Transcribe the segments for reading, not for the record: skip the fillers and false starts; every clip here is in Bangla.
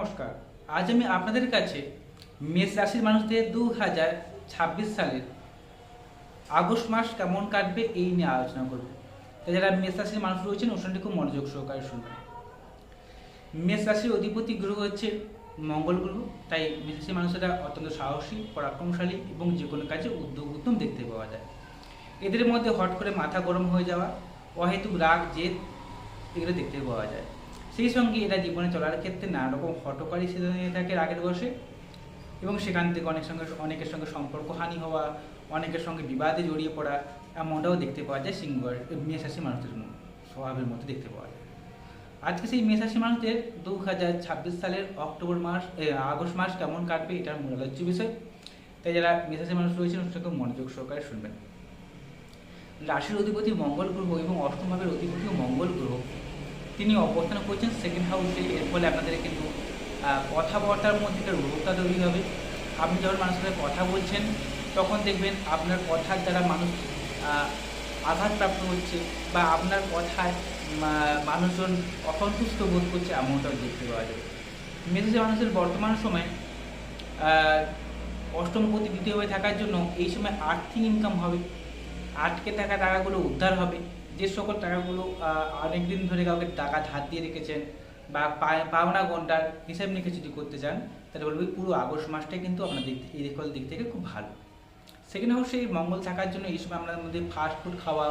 নমস্কার। আজ আমি আপনাদের কাছে মেষ রাশির মানুষদের 2026 সালের আগস্ট মাস কেমন কাটবে এই নিয়ে আলোচনা করব। তাই যারা মেষ রাশির মানুষ রয়েছেন অনুষ্ঠানটি খুব মনোযোগ সহকারে শুনবেন। মেষ রাশির অধিপতি গ্রহ হচ্ছে মঙ্গল গ্রহ। তাই মেষ রাশির মানুষেরা অত্যন্ত সাহসী, পরাক্রমশালী এবং যে কোনো কাজে উদ্যোগ উদ্যম দেখতে পাওয়া যায়। এদের মধ্যে হট করে মাথা গরম হয়ে যাওয়া, অহেতুক রাগ জেদ এগুলো দেখতে পাওয়া যায়। সেই সঙ্গে এরা জীবনে চলার ক্ষেত্রে নানা রকম হঠকারী সিদ্ধান্ত নিয়ে থাকে রাগের বশে, এবং সেখান থেকে অনেকের সঙ্গে সম্পর্কহানি হওয়া, অনেকের সঙ্গে বিবাদে জড়িয়ে পড়া, এমনটাও দেখতে পাওয়া যায় মেষ রাশির মানুষদের স্বভাবের মধ্যে দেখতে পাওয়া যায়। আজকে সেই মেষ রাশির মানুষদের 2026 সালের আগস্ট মাস কেমন কাটবে এটার মূল আলোচ্য বিষয়। তাই যারা মেষ রাশির মানুষ রয়েছেন সেটাকে মনোযোগ সহকারে শুনবেন। রাশির অধিপতি মঙ্গল গ্রহ এবং অষ্টম ভাবের অধিপতিও মঙ্গল গ্রহ তিনি অবস্থান করছেন সেকেন্ড হাউসে। এর ফলে আপনাদের কিন্তু কথাবার্তার মধ্যে একটা রূঢ়তা তৈরি হবে। আপনি যখন মানুষের সাথে কথা বলছেন তখন দেখবেন আপনার কথার দ্বারা মানুষ আঘাতপ্রাপ্ত হচ্ছে, বা আপনার কথায় মানুষজন অসন্তুষ্ট বোধ করছে, এমনটাও দেখতে পাওয়া যাবে। মেসেজে মানুষের বর্তমান সময়ে অষ্টমপতি দ্বিতীয় হয়ে থাকার জন্য এই সময় আর্থিক ইনকাম হবে, আটকে থাকা টাকাগুলো উদ্ধার হবে। যে সকল টাকাগুলো অনেকদিন ধরে কাউকে টাকা ধার দিয়ে রেখেছেন বা পাওনা গন্ডার হিসাব নিকেশ যদি করতে চান, তাহলে বলবো পুরো আগস্ট মাসটাই কিন্তু আপনাদের এই দিক থেকে খুব ভালো। সেকেন্ড হাউসে মঙ্গল থাকার জন্য এই সময় আপনাদের মধ্যে ফাস্ট ফুড খাওয়া,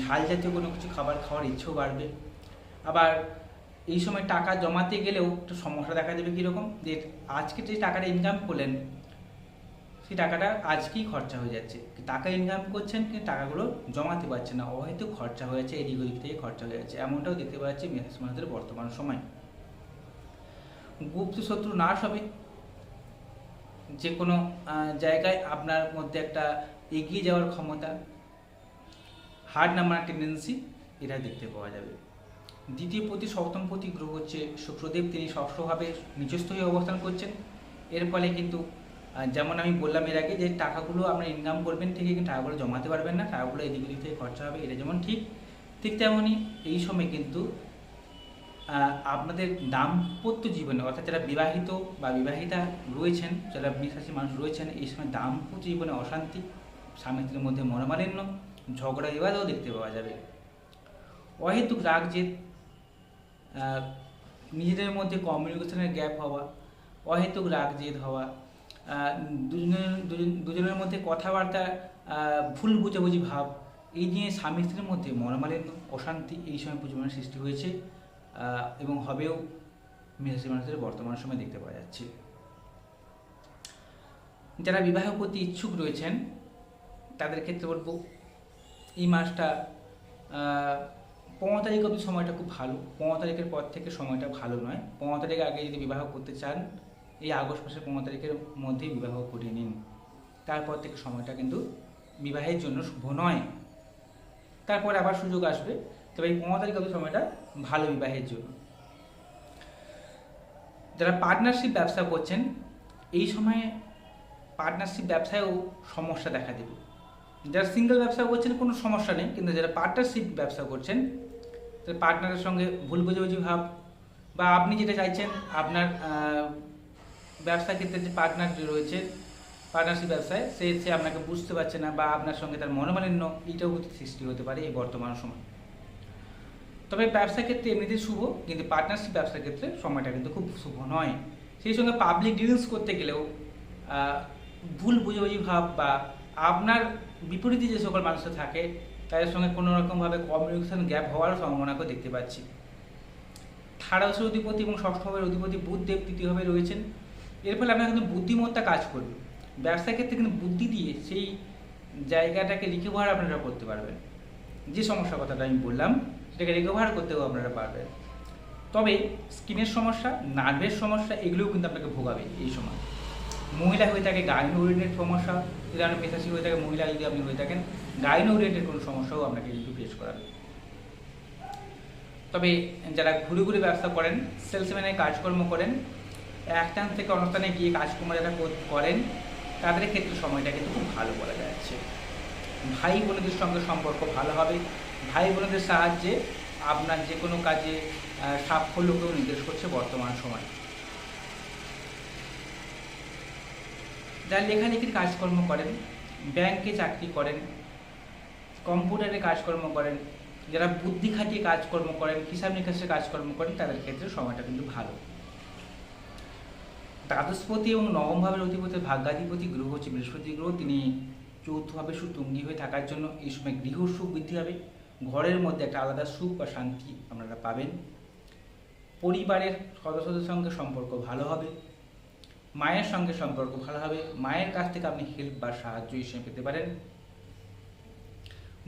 ঝাল জাতীয় কোনো কিছু খাওয়ার ইচ্ছেও বাড়বে। আবার এই সময় টাকা জমাতে গেলেও একটু সমস্যা দেখা দেবে। কীরকম, যে আজকে যে টাকাটা ইনকাম করলেন সেই টাকাটা আজকেই খরচা হয়ে যাচ্ছে। টাকা ইনকাম করছেন কিন্তু টাকাগুলো জমাতে পারছে না, হয়তো খরচা হয়ে যাচ্ছে, এদিক ওদিক থেকে খরচা হয়ে যাচ্ছে, এমনটাও দেখতে পাচ্ছি মেষ মানুষদের বর্তমান সময়। গুপ্ত শত্রু নাশ হবে। যে কোনো জায়গায় আপনার মধ্যে একটা এগিয়ে যাওয়ার ক্ষমতা, হার নামার টেন্ডেন্সি এটা দেখতে পাওয়া যাবে। দ্বিতীয় প্রতি সপ্তমপতি গ্রহ হচ্ছে শুক্রদেব, তিনি ষষ্ঠভাবে নিচস্থ হয়ে অবস্থান করছেন। এর ফলে কিন্তু যেমন আমি বললাম এর আগে, যে টাকাগুলো আপনারা ইনকাম করবেন ঠিকই, কিন্তু টাকাগুলো জমাতে পারবেন না, টাকাগুলো এদিক ওদিক থেকে খরচা হবে, এটা যেমন ঠিক তেমনই এই সময় কিন্তু আপনাদের দাম্পত্য জীবনে, অর্থাৎ যারা বিবাহিত বা বিবাহিতা রয়েছেন, যারা মেষ রাশির মানুষ রয়েছেন, এই সময় দাম্পত্য জীবনে অশান্তি, স্বামী স্ত্রীর মধ্যে মনোমালিন্য, ঝগড়া বিবাদও দেখতে পাওয়া যাবে। অহেতুক রাগ জেদ, নিজেদের মধ্যে কমিউনিকেশনের গ্যাপ হওয়া, অহেতুক রাগ জেদ হওয়া, দুজনের মধ্যে কথাবার্তা ভুল বুঝাবুঝি ভাব, এই নিয়ে স্বামী স্ত্রীর মধ্যে মনোমালিন্য, অশান্তি এই সময় পরিমাণে সৃষ্টি হয়েছে এবং হবেও মেষ রাশির মানুষদের বর্তমান সময় দেখতে পাওয়া যাচ্ছে। যারা বিবাহ করতে ইচ্ছুক রয়েছেন তাদের ক্ষেত্রে বলবো এই মাসটা 15 তারিখ অবধি সময়টা খুব ভালো। 15 তারিখের পর থেকে সময়টা ভালো নয়। 15 তারিখের আগে যদি বিবাহ করতে চান, এই আগস্ট মাসের 15 তারিখের মধ্যেই বিবাহ করে নিন। তারপর থেকে সময়টা কিন্তু বিবাহের জন্য শুভ নয়। তারপরে আবার সুযোগ আসবে, তবে এই 15 তারিখ অবধি সময়টা ভালো বিবাহের জন্য। যারা পার্টনারশিপ ব্যবসা করছেন এই সময়ে পার্টনারশিপ ব্যবসায়ও সমস্যা দেখা দেবে। যারা সিঙ্গেল ব্যবসা করছেন কোনো সমস্যা নেই, কিন্তু যারা পার্টনারশিপ ব্যবসা করছেন তাদের পার্টনারের সঙ্গে ভুল বুঝাবুঝি ভাব, বা আপনি যেটা চাইছেন আপনার ব্যবসা ক্ষেত্রে যে পার্টনার রয়েছে পার্টনারশিপ ব্যবসায়, সে আপনাকে বুঝতে পারছে না, বা আপনার সঙ্গে তার মনোমালিন্য, এইটাও সৃষ্টি হতে পারে এই বর্তমান সময়। তবে ব্যবসা ক্ষেত্রে এমনিতেই শুভ, কিন্তু পার্টনারশিপ ব্যবসার ক্ষেত্রে সময়টা কিন্তু খুব শুভ নয়। সেই সঙ্গে পাবলিক ডিলিংস করতে গেলেও ভুল বুঝাবুঝি ভাব, বা আপনার বিপরীতে যে সকল মানুষরা থাকে তাদের সঙ্গে কোনো রকমভাবে কমিউনিকেশন গ্যাপ হওয়ার সম্ভাবনাকেও দেখতে পাচ্ছি। থার্ড হাউসের অধিপতি এবং ষষ্ঠ ভাবের অধিপতি বুধদেব তৃতীয়ভাবে রয়েছেন। এর ফলে আপনার কিন্তু বুদ্ধিমত্তা কাজ করবে। ব্যবসার ক্ষেত্রে কিন্তু বুদ্ধি দিয়ে সেই জায়গাটাকে রিকভার আপনারা করতে পারবেন। যে সমস্যার কথাটা আমি বললাম সেটাকে রিকভার করতেও আপনারা পারবেন। তবে স্কিনের সমস্যা, নার্ভের সমস্যা এগুলোও কিন্তু আপনাকে ভোগাবে এই সময়। মহিলা হয়ে থাকে গাইনো ওরিয়েন্টেড সমস্যা, যদি আপনি মেষ রাশি হয়ে থাকে, মহিলা যদি আপনি হয়ে থাকেন গাইনো ওরিয়েন্টেড কোনো সমস্যাও আপনাকে কিন্তু ফেস করাবে। তবে যারা ঘুরে ঘুরে ব্যবসা করেন, সেলসম্যানের কাজকর্ম করেন, এক স্থান থেকে অন্য স্থানে গিয়ে কাজকর্ম যারা করেন তাদের ক্ষেত্রে সময়টা কিন্তু খুব ভালো বলা যাচ্ছে। ভাই বোনদের সঙ্গে সম্পর্ক ভালো হবে। ভাই বোনদের সাহায্যে আপনার যে কোনো কাজে সাফল্যকেও নির্দেশ করছে বর্তমান সময়। যারা লেখালেখির কাজকর্ম করেন, ব্যাংকে চাকরি করেন, কম্পিউটারে কাজকর্ম করেন, যারা বুদ্ধি খাটিয়ে কাজকর্ম করেন, হিসাব নিকাশের কাজকর্ম করেন, তাদের ক্ষেত্রে সময়টা কিন্তু ভালো। দ্বাদশপতি এবং নবম ভাবের অধিপতি ভাগ্যাধিপতি গ্রহ হচ্ছে বৃহস্পতি গ্রহ। তিনি চৌথভাবে সুতুঙ্গী হয়ে থাকার জন্য এই সময় গৃহ সুখ বৃদ্ধি হবে। ঘরের মধ্যে একটা আলাদা সুখ বা শান্তি আপনারা পাবেন। পরিবারের সদস্যদের সঙ্গে সম্পর্ক ভালো হবে। মায়ের সঙ্গে সম্পর্ক ভালো হবে। মায়ের কাছ থেকে আপনি হেল্প বা সাহায্য হিসেবে পেতে পারেন।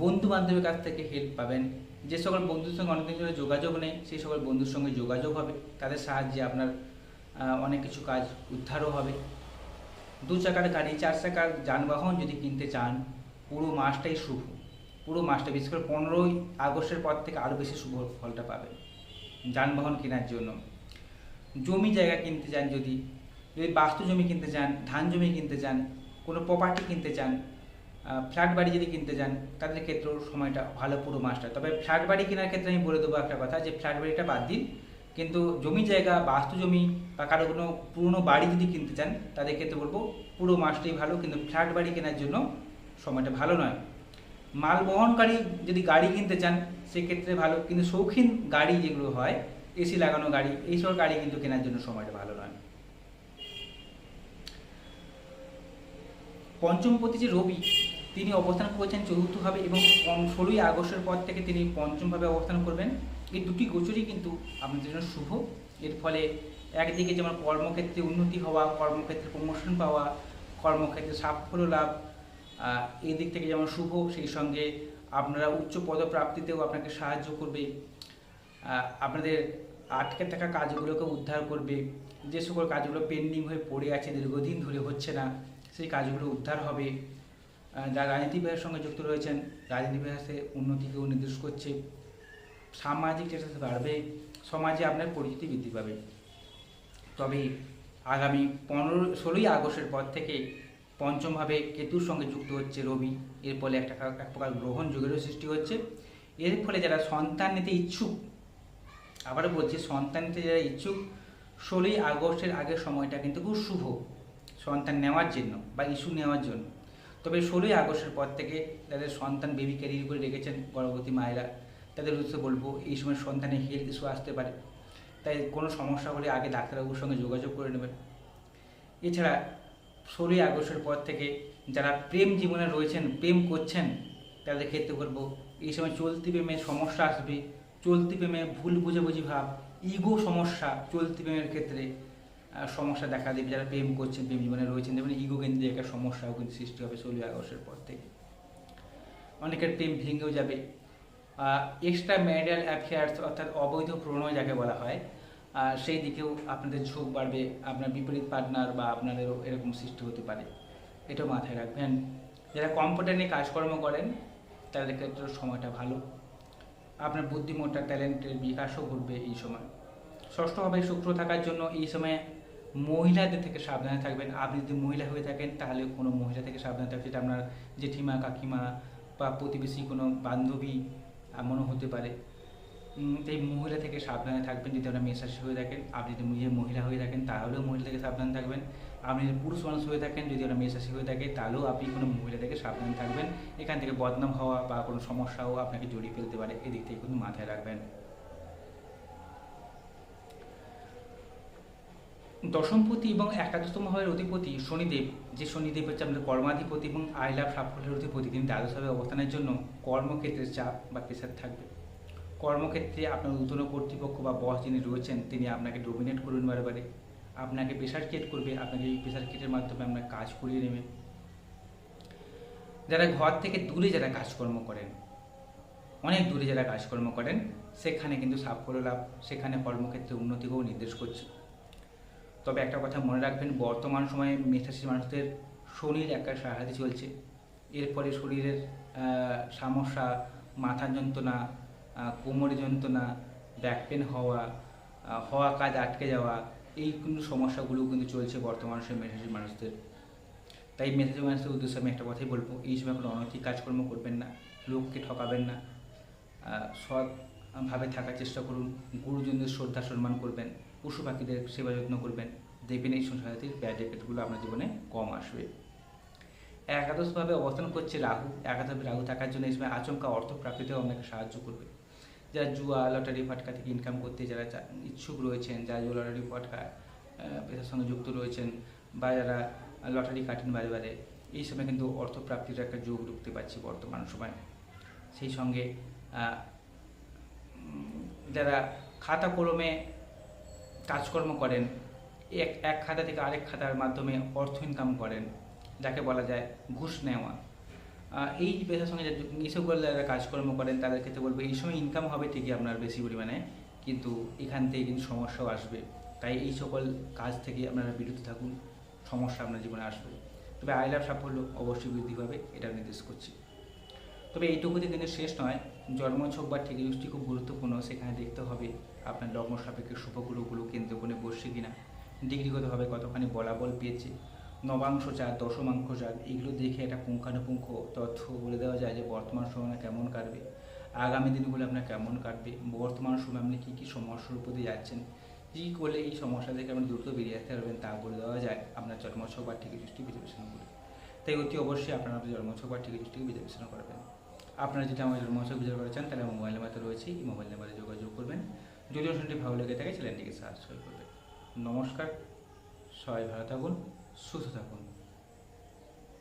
বন্ধু বান্ধবের কাছ থেকে হেল্প পাবেন। যে সকল বন্ধুর সঙ্গে অনেকদিন ধরে যোগাযোগ নেই, সেই সকল বন্ধুর সঙ্গে যোগাযোগ হবে। তাদের সাহায্যে আপনার অনেক কিছু কাজ উদ্ধারও হবে। 2 চাকার গাড়ি, 4 চাকার যানবাহন যদি কিনতে চান, পুরো মাসটাই শুভ। পুরো মাসটা, বিশেষ করে 15ই আগস্টের পর থেকে আরও বেশি শুভ ফলটা পাবেন যানবাহন কেনার জন্য। জমি জায়গা কিনতে চান, যদি বাস্তু জমি কিনতে চান, ধান জমি কিনতে চান, কোনো প্রপার্টি কিনতে চান, ফ্ল্যাট বাড়ি যদি কিনতে চান, তাদের ক্ষেত্রেও সময়টা ভালো পুরো মাসটা। তবে ফ্ল্যাট বাড়ি কেনার ক্ষেত্রে আমি বলে দেবো একটা কথা, যে ফ্ল্যাট বাড়িটা বাদ দিন, কিন্তু জমি জায়গা, বাস্তু জমি বা কারো কোনো পুরনো বাড়ি যদি কিনতে চান, তাদের ক্ষেত্রে বলবো পুরো মাসটাই ভালো, কিন্তু ফ্ল্যাট বাড়ি কেনার জন্য সময়টা ভালো নয়। মাল বহনকারী যদি গাড়ি কিনতে চান, সেক্ষেত্রে ভালো, কিন্তু শৌখিন গাড়ি যেগুলো হয়, এসি লাগানো গাড়ি, এইসব গাড়ি কিন্তু কেনার জন্য সময়টা ভালো নয়। পঞ্চমপতি যে রবি, তিনি অবস্থান করছেন চতুর্থভাবে এবং 16ই আগস্টের পর থেকে তিনি পঞ্চমভাবে অবস্থান করবেন। এই দুটি গোচরই কিন্তু আপনাদের জন্য শুভ। এর ফলে একদিকে যেমন কর্মক্ষেত্রে উন্নতি হওয়া, কর্মক্ষেত্রে প্রমোশন পাওয়া, কর্মক্ষেত্রে সাফল্য লাভ, এই দিক থেকে যেমন শুভ, সেই সঙ্গে আপনারা উচ্চ পদপ্রাপ্তিতেও আপনাকে সাহায্য করবে। আপনাদের আটকে থাকা কাজগুলোকে উদ্ধার করবে। যে সকল কাজগুলো পেন্ডিং হয়ে পড়ে আছে, দীর্ঘদিন ধরে হচ্ছে না, সেই কাজগুলো উদ্ধার হবে। যারা রাজনীতি বিভাগের সঙ্গে যুক্ত রয়েছেন, রাজনীতি বিভাগে উন্নতিকেও নির্দেশ করছে। সামাজিক চেষ্টা বাড়বে, সমাজে আপনার পরিচিতি বৃদ্ধি পাবে। তবে আগামী 16ই আগস্টের পর থেকে পঞ্চমভাবে কেতুর সঙ্গে যুক্ত হচ্ছে রবি। এর ফলে এক প্রকার গ্রহণ যুগেরও সৃষ্টি হচ্ছে। এর ফলে যারা সন্তান নিতে ইচ্ছুক, আবারও বলছি, সন্তান নিতে যারা ইচ্ছুক, 16ই আগস্টের আগের সময়টা কিন্তু খুব শুভ সন্তান নেওয়ার জন্য বা ইস্যু নেওয়ার জন্য। তবে 16ই আগস্টের পর থেকে যাদের সন্তান বেবি ক্যারিয়ার করে রেখেছেন গর্ভবতী মায়েরা, তাদের উদ্দেশ্যে বলবো এই সময় সন্তানের হেলথ ইস্যু আসতে পারে, তাই কোনো সমস্যা হলে আগে ডাক্তারবাবুর সঙ্গে যোগাযোগ করে নেবেন। এছাড়া 16ই আগস্টের পর থেকে যারা প্রেম জীবনে রয়েছেন, প্রেম করছেন, তাদের ক্ষেত্রে বলবো এই সময় চলতি প্রেমের সমস্যা আসবে। চলতি প্রেমে ভুল বুঝাবুঝি ভাব, ইগো সমস্যা চলতি প্রেমের ক্ষেত্রে সমস্যা দেখা দেবে। যারা প্রেম করছেন, প্রেম জীবনে রয়েছেন, যেমন ইগো কেন্দ্রিক একটা সমস্যাও কিন্তু সৃষ্টি হবে 16ই আগস্টের পর থেকে। অনেকের প্রেম ভেঙেও যাবে। এক্সট্রা ম্যারিটাল অ্যাফেয়ার্স, অর্থাৎ অবৈধ প্রণয় যাকে বলা হয়, সেই দিকেও আপনাদের ঝোঁক বাড়বে। আপনার বিপরীত পার্টনার বা আপনাদেরও এরকম সৃষ্টি হতে পারে, এটাও মাথায় রাখবেন। যারা কম্পিউটার নিয়ে কাজকর্ম করেন, তাদের ক্ষেত্রে সময়টা ভালো। আপনার বুদ্ধিমত্তা, ট্যালেন্টের বিকাশও ঘটবে এই সময়। ষষ্ঠভাবে শুক্র থাকার জন্য এই সময়ে মহিলাদের থেকে সাবধানে থাকবেন। আপনি যদি মহিলা হয়ে থাকেন, তাহলে কোনো মহিলা থেকে সাবধানে থাকবেন, সেটা আপনার জেঠিমা, কাকিমা বা প্রতিবেশী কোনো বান্ধবী এমনও হতে পারে। এই মহিলা থেকে সাবধানে থাকবেন। যদি আপনার মেষ রাশি হয়ে থাকেন, আপনি যদি নিজে মহিলা হয়ে থাকেন, তাহলেও মহিলা থেকে সাবধানে থাকবেন। আপনি যদি পুরুষ মানুষ হয়ে থাকেন, যদি আপনার মেষ রাশি হয়ে থাকে, তাহলেও আপনি কোনো মহিলা থেকে সাবধানে থাকবেন। এখান থেকে বদনাম হওয়া বা কোনো সমস্যাও আপনাকে জড়িয়ে ফেলতে পারে, এদিক থেকে কিন্তু মাথায় রাখবেন। দশমপতি এবং একাদশতম ভাবের অধিপতি শনিদেব, যে শনিদেব হচ্ছে আমাদের কর্মাধিপতি এবং আয় লাভ সাফল্যের অধিপতি, তিনি দ্বাদশভাবে অবস্থানের জন্য কর্মক্ষেত্রে চাপ বা প্রেশার থাকবে। কর্মক্ষেত্রে আপনার ঊর্ধ্বতন কর্তৃপক্ষ বা বস যিনি রয়েছেন, তিনি আপনাকে ডোমিনেট করবেন বারে, আপনাকে প্রেশার ক্রিয়েট করবে। আপনাকে এই প্রেশার ক্রিয়েটের মাধ্যমে আপনার কাজ করিয়ে নেবে। যারা ঘর থেকে দূরে যারা কাজকর্ম করেন, অনেক দূরে যারা কাজকর্ম করেন, সেখানে কিন্তু সাফল্য লাভ, সেখানে কর্মক্ষেত্রে উন্নতিকেও নির্দেশ করছে। তবে একটা কথা মনে রাখবেন, বর্তমান সময়ে মেষ রাশির মানুষদের শনির একটা সাহায্য চলছে। এর ফলে শরীরের সমস্যা, মাথার যন্ত্রণা, কোমরের যন্ত্রণা, ব্যাক পেন হওয়া কাজ আটকে যাওয়া, এই কিন্তু সমস্যাগুলো কিন্তু চলছে বর্তমান সময়ে মেষ রাশির মানুষদের। তাই মেষ রাশির মানুষদের উদ্দেশ্যে আমি একটা কথাই বলবো, এই সময় কোনো অনৈতিক কাজকর্ম করবেন না, লোককে ঠকাবেন না, সৎভাবে থাকার চেষ্টা করুন। গুরুজনদের শ্রদ্ধা সম্মান করবেন, পশু পাখিদের সেবা যত্ন করবেন, দেখবেন এই সংখ্যাটির ব্যাড এফেক্টগুলো আপনার জীবনে কম আসবে। একাদশভাবে অবস্থান করছে রাহু। একাদশভাবে রাহু থাকার জন্য এই সময় আচমকা অর্থ প্রাপ্তিতেও আপনাকে সাহায্য করবে। যারা জুয়া লটারি ফাটকা থেকে ইনকাম করতে যারা ইচ্ছুক রয়েছেন, যারা জুয়া লটারি ফাটকা পেশার সঙ্গে যুক্ত রয়েছেন, বা যারা লটারি কাটেন বারে বারে, এই সময় কিন্তু অর্থপ্রাপ্তির একটা যোগ ঢুকতে পারছি বর্তমান সময়। সেই সঙ্গে যারা খাতা কলমে কাজকর্ম করেন, এক খাতা থেকে আরেক খাতার মাধ্যমে অর্থ ইনকাম করেন, যাকে বলা যায় ঘুষ নেওয়া, এই পেশার সঙ্গে এই সকল যারা কাজকর্ম করেন তাদের ক্ষেত্রে বলবো এই সময় ইনকাম হবে ঠিকই আপনার বেশি পরিমাণে, কিন্তু এখান থেকে কিন্তু সমস্যাও আসবে। তাই এই সকল কাজ থেকে আপনারা বিরত থাকুন, সমস্যা আপনার জীবনে আসবে। তবে আয় লাভ সাফল্য অবশ্যই বৃদ্ধি পাবে, এটা নির্দেশ করছি। তবে এইটুকুতে কিন্তু শেষ নয়, জন্মছক বা ঠিকই দৃষ্টি খুব গুরুত্বপূর্ণ। সেখানে দেখতে হবে আপনার লগ্ন সাপেক্ষে শুভগ্রহগুলো কেন্দ্রকোণে বসছে কিনা, ডিগ্রিগতভাবে কতখানি বলাবল পেয়েছে, নবাংশ চার দশমাংশ চার, এগুলো দেখে একটা পুঙ্খানুপুঙ্খ তথ্য বলে দেওয়া যায় যে বর্তমান সময় কেমন কাটবে, আগামী দিনগুলো আপনার কেমন কাটবে, বর্তমান সময় আপনি কী কী সমস্যার উপর দিয়ে যাচ্ছেন, কী করলে এই সমস্যা থেকে আপনি দ্রুত বেরিয়ে আসতে পারবেন তা বলে দেওয়া যায় আপনার জন্মছক বা ঠিকই দৃষ্টি বিশ্লেষণ করে। তাই অতি অবশ্যই আপনারা আপনার জন্মছক বা ঠিকই দৃষ্টিকে বিশ্লেষণ করবেন। আপনারা যদি আমার জন্মছক বিচার করা চান তাহলে আমার মোবাইল নাম্বার রয়েছে, এই মোবাইল নাম্বারে যোগাযোগ করবেন। যদি অনুষ্ঠানটি ভালো লেগে থাকে চ্যানেলটিকে সাবস্ক্রাইব করবেন। নমস্কার, সবাই ভালো থাকুন, সুস্থ থাকুন।